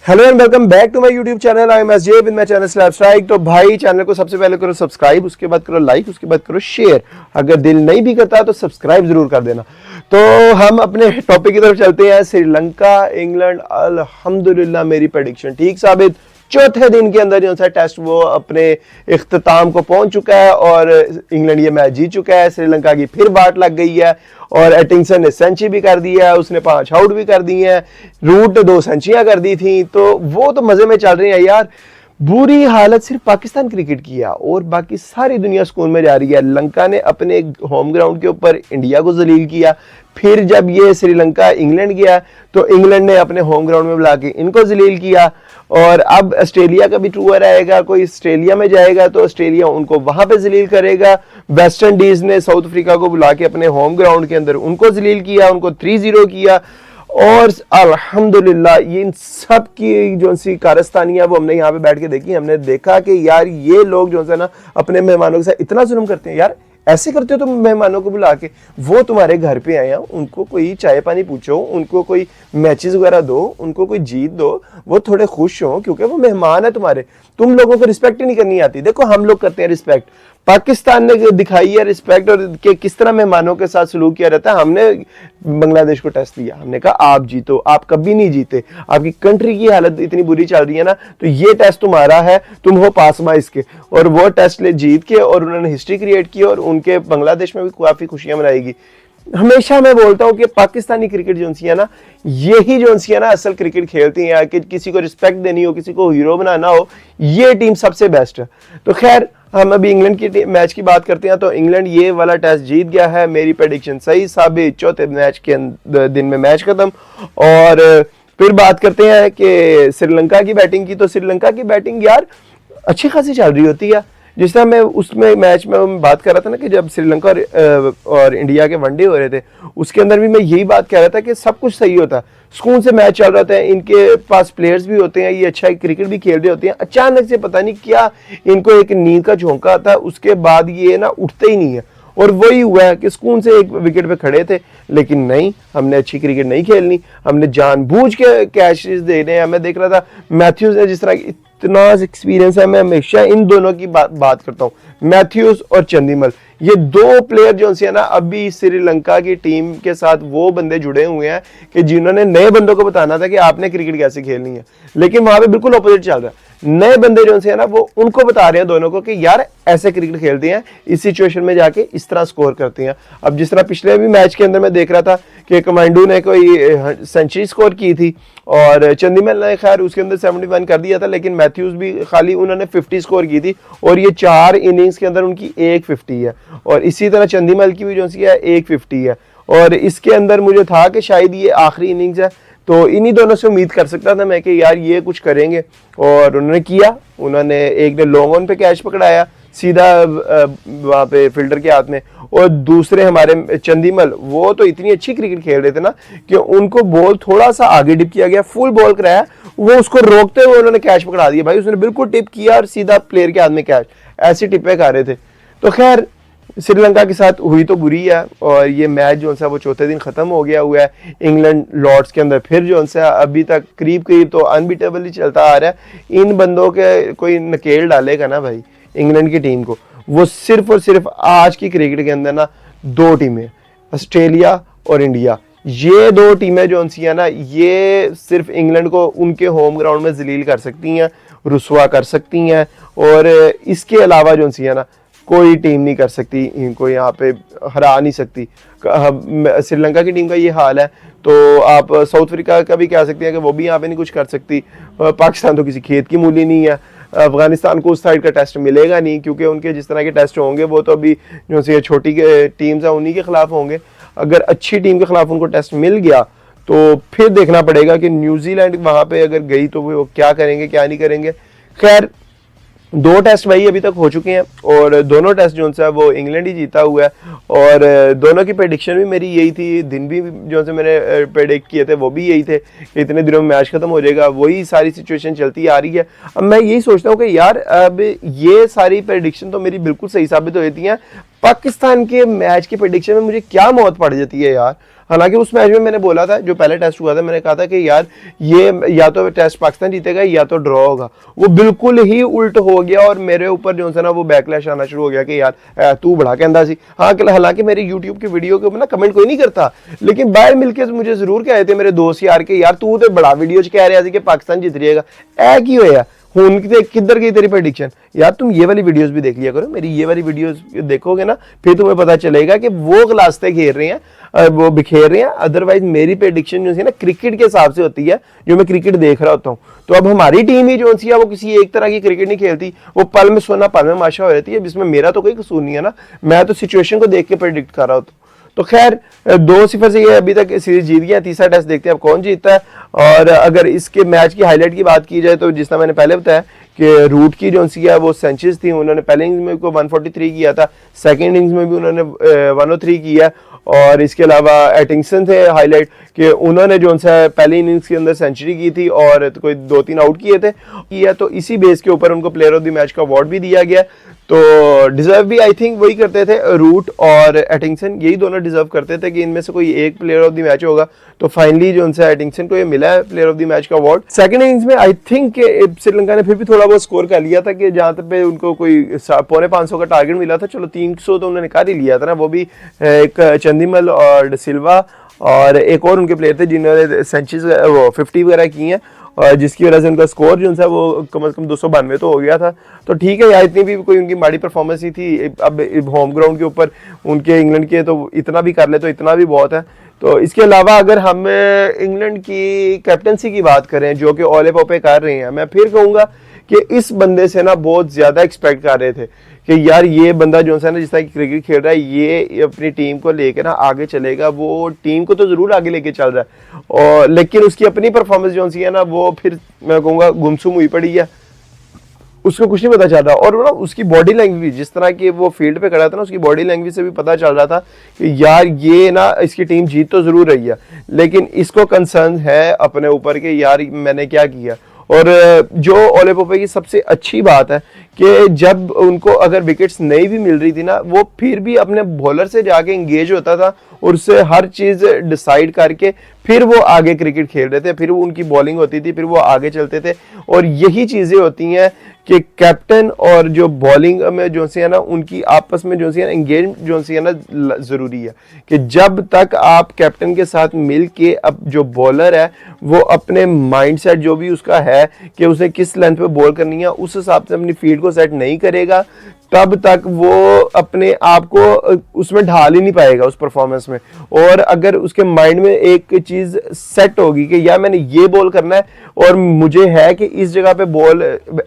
Hello and welcome back to my YouTube channel. I am SJ with my channel slab strike. तो भाई channel को सबसे पहले करो सब्सक्राइब, उसके बाद करो लाइक, उसके बाद करो शेयर। अगर दिल नहीं भी करता तो सब्सक्राइब जरूर कर देना। तो हम अपने टॉपिक की तरफ चलते हैं। श्रीलंका इंग्लैंड, अल्हम्दुलिल्लाह मेरी प्रेडिक्शन ठीक साबित। चौथे दिन के अंदर जो सा टेस्ट वो अपने इख्तिताम को पहुंच चुका है और इंग्लैंड ये मैच जीत चुका है। श्रीलंका की फिर बाट लग गई है और एटिंगसन ने सेंचुरी भी कर दी है, उसने 5 आउट भी कर दी हैं, रूट 2 सेंचुरियां कर दी थी। तो वो तो मजे में चल रही है यार। बुरी हालत सिर्फ पाकिस्तान क्रिकेट की है और बाकी सारी दुनिया सुकून में जा रही है। लंका ने अपने होम ग्राउंड के ऊपर इंडिया को जलील किया। फिर जब ये श्रीलंका इंग्लैंड गया तो इंग्लैंड ने अपने होम ग्राउंड में बुला के इनको जलील किया। और अब ऑस्ट्रेलिया का भी टूर आएगा, कोई ऑस्ट्रेलिया में जाएगा तो ऑस्ट्रेलिया उनको वहां पे जलील करेगा। वेस्ट इंडीज ने साउथ अफ्रीका को बुला के अपने होम ग्राउंड के अंदर उनको जलील किया, उनको 3-0 किया। और अल्हम्दुलिल्लाह ये इन सब की जो सी कारस्तानी है वो हमने यहाँ पे बैठ के देखी। हमने देखा कि यार ये लोग जो है ना अपने मेहमानों के साथ इतना जुल्म करते हैं। यार ऐसे करते हो तुम मेहमानों को बुला के, वो तुम्हारे घर पे आए हैं, उनको कोई चाय पानी पूछो, उनको कोई मैचेस वगैरह दो, उनको कोई जीत दो, वो थोड़े खुश हो क्योंकि वो मेहमान है तुम्हारे। तुम लोगों को रिस्पेक्ट ही नहीं करनी आती। देखो हम लोग करते हैं रिस्पेक्ट, पाकिस्तान ने दिखाई है रिस्पेक्ट और कि किस तरह मेहमानों के साथ सलूक किया रहता है। हमने बांग्लादेश को टेस्ट दिया, हमने कहा आप जीतो, आप कभी नहीं जीते, आपकी कंट्री की हालत इतनी बुरी चल रही है ना, तो ये टेस्ट तुम्हारा है, तुम हो पासमा इसके। और वो टेस्ट ले जीत के और उन्होंने हिस्ट्री क्रिएट की और उनके बांग्लादेश में भी काफी खुशियां मनाएगी। हमेशा मैं बोलता हूं कि पाकिस्तानी क्रिकेट जो है ना, यही जो है ना असल क्रिकेट खेलती है कि किसी को रिस्पेक्ट देनी हो, किसी को हीरो बनाना हो, ये टीम सबसे बेस्ट है। तो खैर हम अभी इंग्लैंड की मैच की बात करते हैं। तो इंग्लैंड ये वाला टेस्ट जीत गया है, मेरी प्रेडिक्शन सही साबित। चौथे मैच के दिन में मैच खत्म। और फिर बात करते हैं कि श्रीलंका की बैटिंग की। तो श्रीलंका की बैटिंग यार अच्छी खासी चल रही होती है। जिस तरह मैं उसमें मैच में बात कर रहा था ना कि जब श्रीलंका और इंडिया के वनडे हो रहे थे, उसके अंदर भी मैं यही बात कह रहा था कि सब कुछ सही होता है, सुकून से मैच चल रहा था, इनके पास प्लेयर्स भी होते हैं, ये अच्छा क्रिकेट भी खेल रहे होते हैं। अचानक से पता नहीं क्या इनको एक नींद का झोंका आता है, उसके बाद ये ना उठते ही नहीं है। और वही हुआ है कि सुकून से एक विकेट पे खड़े थे, लेकिन नहीं, हमने अच्छी क्रिकेट नहीं खेलनी, हमने जानबूझ के कैचेस दे रहे हैं। मैं देख रहा था मैथ्यूज ने जिस तरह इतना एक्सपीरियंस है, मैं हमेशा इन दोनों की बात करता हूँ, मैथ्यूज और चंदीमल। ये दो प्लेयर जो है ना अभी श्रीलंका की टीम के साथ वो बंदे जुड़े हुए हैं कि जिन्होंने नए बंदों को बताना था कि आपने क्रिकेट कैसे खेलनी है, लेकिन वहां पे बिल्कुल ऑपोजिट चल रहा है। नए बंदे जो है ना वो उनको बता रहे हैं दोनों को कि यार ऐसे क्रिकेट खेलते हैं, इस सिचुएशन में जाके इस तरह स्कोर करते हैं। अब जिस तरह पिछले भी मैच के अंदर मैं देख रहा था कि कमांडू ने कोई सेंचुरी स्कोर की थी और चंदीमल ने खैर उसके अंदर 71 कर दिया था, लेकिन मैथ्यूज भी खाली उन्होंने 50 स्कोर की थी और ये 4 इनिंग्स के अंदर उनकी 150 है। और इसी तरह चंदीमल की भी जो है 150 है। और इसके अंदर मुझे था कि शायद ये आखिरी इनिंग्स है, तो इन्हीं दोनों से उम्मीद कर सकता था मैं कि यार ये कुछ करेंगे, और उन्होंने किया। उन्होंने एक ने लॉन्ग ऑन पे कैच पकड़ाया सीधा वहां पे फील्डर के हाथ में, और दूसरे हमारे चंदीमल वो तो इतनी अच्छी क्रिकेट खेल रहे थे ना कि उनको बॉल थोड़ा सा आगे डिप किया गया, फुल बॉल कराया, वो उसको रोकते हुए उन्होंने कैच पकड़ा दिया। भाई उसने बिल्कुल टिप किया और सीधा प्लेयर के हाथ में कैच, ऐसी टिप्पे खा रहे थे। तो खैर श्रीलंका के साथ हुई तो बुरी है और ये मैच जो है वो चौथे दिन खत्म हो गया हुआ है इंग्लैंड लॉर्ड्स के अंदर। फिर जो है अभी तक करीब तो अनबीटेबल ही चलता आ रहा है। इन बंदों के कोई नकेल डालेगा ना भाई इंग्लैंड की टीम को, वो सिर्फ और सिर्फ आज की क्रिकेट के अंदर ना 2 टीमें, ऑस्ट्रेलिया और इंडिया, ये 2 टीमें जो है ना ये सिर्फ इंग्लैंड को उनके होम ग्राउंड में जलील कर सकती हैं, रुसवा कर सकती हैं। और इसके अलावा जो है ना कोई टीम नहीं कर सकती, इनको यहाँ पे हरा नहीं सकती। श्रीलंका की टीम का ये हाल है, तो आप साउथ अफ्रीका का भी कह सकते हैं कि वो भी यहाँ पे नहीं कुछ कर सकती। पाकिस्तान तो किसी खेत की मूली नहीं है। अफगानिस्तान को उस साइड का टेस्ट मिलेगा नहीं, क्योंकि उनके जिस तरह के टेस्ट होंगे वो तो अभी जो से छोटी टीम्स हैं उन्हीं के खिलाफ होंगे। अगर अच्छी टीम के खिलाफ उनको टेस्ट मिल गया तो फिर देखना पड़ेगा कि न्यूजीलैंड वहां पे अगर गई तो वो क्या करेंगे क्या नहीं करेंगे। खैर 2 टेस्ट वही अभी तक हो चुके हैं और दोनों टेस्ट जो है वो इंग्लैंड ही जीता हुआ है। और दोनों की प्रेडिक्शन भी मेरी यही थी, दिन भी जो है मैंने प्रेडिक्ट किए थे वो भी यही थे कि इतने दिनों में मैच खत्म हो जाएगा। वही सारी सिचुएशन चलती आ रही है। अब मैं यही सोचता हूँ कि यार अब ये सारी प्रेडिक्शन तो मेरी बिल्कुल सही साबित हो जाती हैं। पाकिस्तान के मैच की प्रेडिक्शन में मुझे क्या मौत पड़ जाती है यार। हालांकि उस मैच में मैंने बोला था, जो पहले टेस्ट हुआ था, मैंने कहा था कि यार ये या तो टेस्ट पाकिस्तान जीतेगा या तो ड्रॉ होगा। वो बिल्कुल ही उल्ट हो गया और मेरे ऊपर जो है ना वो बैकलैश आना शुरू हो गया कि यार तू बड़ा कहता सी। हाँ, हालांकि मेरी यूट्यूब की वीडियो के ऊपर ना कमेंट कोई नहीं करता, लेकिन बाहर मिलकर मुझे जरूर कह रहे थे मेरे दोस्त यार के यार तू तो बड़ा वीडियो कह रहा कि पाकिस्तान जीत जाएगा, ऐ की होया हुन किधर गई तेरी प्रेडिक्शन। यार तुम ये वाली वीडियोस भी देख लिया करो, मेरी ये वाली वीडियोस देखोगे ना फिर तुम्हें पता चलेगा कि वो गिलास्ते घेर रहे हैं, वो बिखेर रहे हैं। अदरवाइज मेरी प्रेडिक्शन जो है ना क्रिकेट के हिसाब से होती है, जो मैं क्रिकेट देख रहा होता हूँ। तो अब हमारी टीम ही जो सी है वो किसी एक तरह की क्रिकेट नहीं खेलती, वो पल में सोना पल में माशा हो जाती है, जिसमें मेरा तो कोई कसूर नहीं है ना, मैं तो सिचुएशन को देख के प्रेडिक्ट कर रहा हूँ। तो खैर 2-0 से ये अभी तक सीरीज जीत गया। तीसरा टेस्ट देखते हैं अब कौन जीतता है। और अगर इसके मैच की हाईलाइट की बात की जाए तो जिस तरह मैंने पहले बताया कि रूट की जो सी है वो सेंचुरीज थी, उन्होंने पहले इनिंग्स में को 143 किया था, सेकंड इनिंग्स में भी उन्होंने 103 किया। और इसके अलावा एटिंगसन थे हाईलाइट कि उन्होंने जो सा पहले इनिंग्स के अंदर सेंचुरी की थी और तो कोई 2-3 आउट किए थे किया, तो इसी बेस के ऊपर उनको प्लेयर ऑफ द मैच का अवार्ड भी दिया गया। तो डिजर्व भी आई थिंक वही करते थे, रूट और एटिंगसन, यही दोनों डिजर्व करते थे कि इनमें से कोई एक प्लेयर ऑफ द मैच होगा। तो फाइनली जो उनसे एटिंगसन को ये मिला है प्लेयर ऑफ द मैच का अवार्ड। सेकंड इनिंग्स में आई थिंक श्रीलंका ने फिर भी थोड़ा बहुत स्कोर कर लिया था कि जहां तक पे उनको कोई 550 का टारगेट मिला था, चलो 300 तो उन्होंने कर ही लिया था ना, वो भी एक चंदीमल और डिसिल्वा और एक और उनके प्लेयर थे जिन्होंने सेंचुरीज 50 वगैरह की हैं, और जिसकी वजह से उनका स्कोर जो है वो कम से कम 292 तो हो गया था। तो ठीक है यार, इतनी भी कोई उनकी माड़ी परफॉर्मेंस ही थी। अब होम ग्राउंड के ऊपर उनके इंग्लैंड के तो इतना भी कर ले तो इतना भी बहुत है। तो इसके अलावा अगर हम इंग्लैंड की कैप्टनसी की बात करें जो कि ओले पोपे कर रहे हैं, मैं फिर कहूँगा कि इस बंदे से ना बहुत ज़्यादा एक्सपेक्ट कर रहे थे कि यार ये बंदा जो है ना जिस तरह की क्रिकेट खेल रहा है ये अपनी टीम को लेकर ना आगे चलेगा। वो टीम को तो ज़रूर आगे लेके चल रहा है, और लेकिन उसकी अपनी परफॉर्मेंस जो सी है ना वो फिर मैं कहूँगा गुमसुम हुई पड़ी है, उसको कुछ नहीं पता चल रहा। और ना उसकी बॉडी लैंग्वेज, जिस तरह के वो फील्ड पे खड़ा था ना, उसकी बॉडी लैंग्वेज से भी पता चल रहा था कि यार ये ना इसकी टीम जीत तो ज़रूर रही है, लेकिन इसको कंसर्न है अपने ऊपर कि यार मैंने क्या किया। और जो ओले पोपे की सबसे अच्छी बात है कि जब उनको अगर विकेट्स नहीं भी मिल रही थी ना, वो फिर भी अपने बॉलर से जाके इंगेज होता था और उससे हर चीज़ डिसाइड करके फिर वो आगे क्रिकेट खेल रहे थे, फिर वो उनकी बॉलिंग होती थी, फिर वो आगे चलते थे। और यही चीज़ें होती हैं कि कैप्टन और जो बॉलिंग में जो सी है ना उनकी आपस में जो सी है ना इंगेज जो सी है ना ज़रूरी है कि जब तक आप कैप्टन के साथ मिल के अब जो बॉलर है वो अपने माइंडसेट जो भी उसका है कि उसे किस लेंथ पे बॉल करनी है उस हिसाब से अपनी फील्ड को सेट नहीं करेगा, तब तक वो अपने आप को उसमें ढाल ही नहीं पाएगा उस परफॉर्मेंस में। और अगर उसके माइंड में एक चीज़ सेट होगी कि यार मैंने ये बॉल करना है और मुझे है कि इस जगह पे बॉल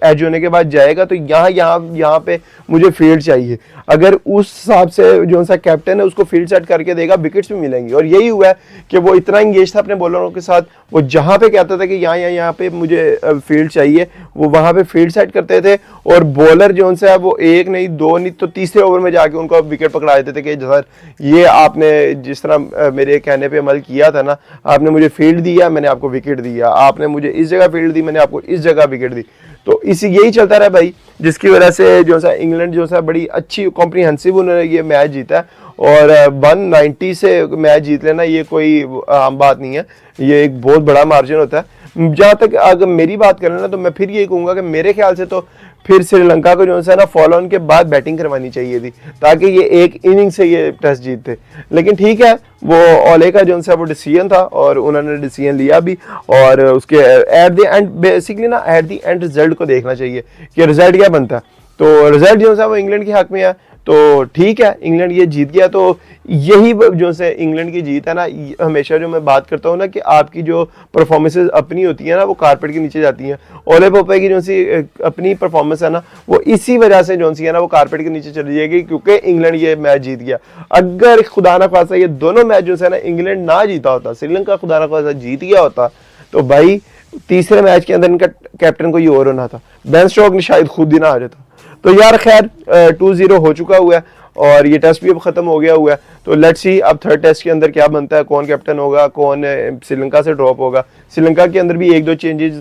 एज होने के बाद जाएगा तो यहाँ पे मुझे फील्ड चाहिए, अगर उस हिसाब से जो सा कैप्टन है उसको फील्ड सेट करके देगा विकेट्स भी मिलेंगी। और यही हुआ है कि वो इतना इंगेज था अपने बॉलरों के साथ, वो जहाँ पे कहता था कि यहाँ पे मुझे फील्ड चाहिए वो वहाँ पे फील्ड सेट करते थे। और बॉलर जो है वो एक नहीं दो नहीं तो तीसरे ओवर में जाके उनको विकेट पकड़ा देते थे कि सर ये आपने जिस तरह मेरे कहने पे अमल किया था ना, आपने मुझे फील्ड दिया मैंने आपको विकेट दिया, आपने मुझे इस जगह फील्ड दी मैंने आपको इस जगह विकेट दी। तो इसी यही चलता रहा भाई, जिसकी वजह से जो सा इंग्लैंड जो सा बड़ी अच्छी कॉम्प्रिहेंसिव उन्होंने ये मैच जीता। और 190 से मैच जीत लेना ये कोई आम बात नहीं है, ये एक बहुत बड़ा मार्जिन होता है। जहाँ तक अगर मेरी बात करें ना तो मैं फिर यही कहूँगा कि मेरे ख्याल से तो फिर श्रीलंका को जो है ना फॉलो ऑन के बाद बैटिंग करवानी चाहिए थी ताकि ये एक इनिंग से ये टेस्ट जीतते। लेकिन ठीक है, वो ओले का जो है वो डिसीजन था और उन्होंने डिसीजन लिया भी। और उसके एट द एंड बेसिकली ना एट द एंड रिजल्ट को देखना चाहिए कि रिजल्ट क्या बनता है। तो रिजल्ट जो है वो इंग्लैंड के हक में है, तो ठीक है इंग्लैंड ये जीत गया। तो यही जो से इंग्लैंड की जीत है ना, हमेशा जो मैं बात करता हूँ ना कि आपकी जो परफॉर्मेंसेज अपनी होती है ना वो कारपेट के नीचे जाती हैं। ओले पोपे की जो सी अपनी परफॉर्मेंस है ना वो इसी वजह से जो सी है ना वो कारपेट के नीचे चली जाएगी क्योंकि इंग्लैंड ये मैच जीत गया। अगर खुदा ना खासा ये दोनों मैच जो है ना इंग्लैंड ना जीता होता, श्रीलंका खुदा ना खासा जीत गया होता, तो भाई तीसरे मैच के अंदर इनका कैप्टन कोई और होना था, बेन स्टोक्स ने शायद खुद ही ना आ जाता। तो यार खैर 2-0 हो चुका हुआ है और ये टेस्ट भी अब खत्म हो गया हुआ है। तो लेट्स सी अब थर्ड टेस्ट के अंदर क्या बनता है, कौन कैप्टन होगा, कौन श्रीलंका से ड्रॉप होगा। श्रीलंका के अंदर भी एक दो चेंजेस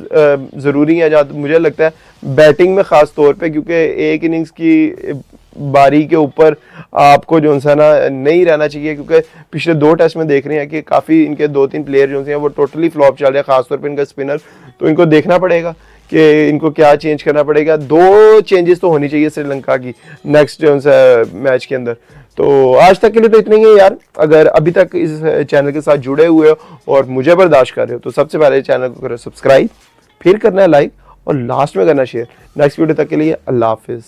ज़रूरी हैं जहाँ मुझे लगता है बैटिंग में ख़ास तौर पे, क्योंकि एक इनिंग्स की बारी के ऊपर आपको जो सा ना नहीं रहना चाहिए, क्योंकि पिछले 2 टेस्ट में देख रहे हैं कि काफ़ी इनके 2-3 प्लेयर जो हैं वो टोटली फ्लॉप चल रहे हैं, खासतौर पे इनका स्पिनर। तो इनको देखना पड़ेगा कि इनको क्या चेंज करना पड़ेगा। 2 चेंजेस तो होनी चाहिए श्रीलंका की नेक्स्ट जो सा मैच के अंदर। तो आज तक के लिए तो इतना ही है यार। अगर अभी तक इस चैनल के साथ जुड़े हुए हो और मुझे बर्दाश्त कर रहे हो तो सबसे पहले चैनल को करो सब्सक्राइब, फिर करना है लाइक और लास्ट में करना शेयर। नेक्स्ट वीडियो तक के लिए अल्लाह हाफिज़।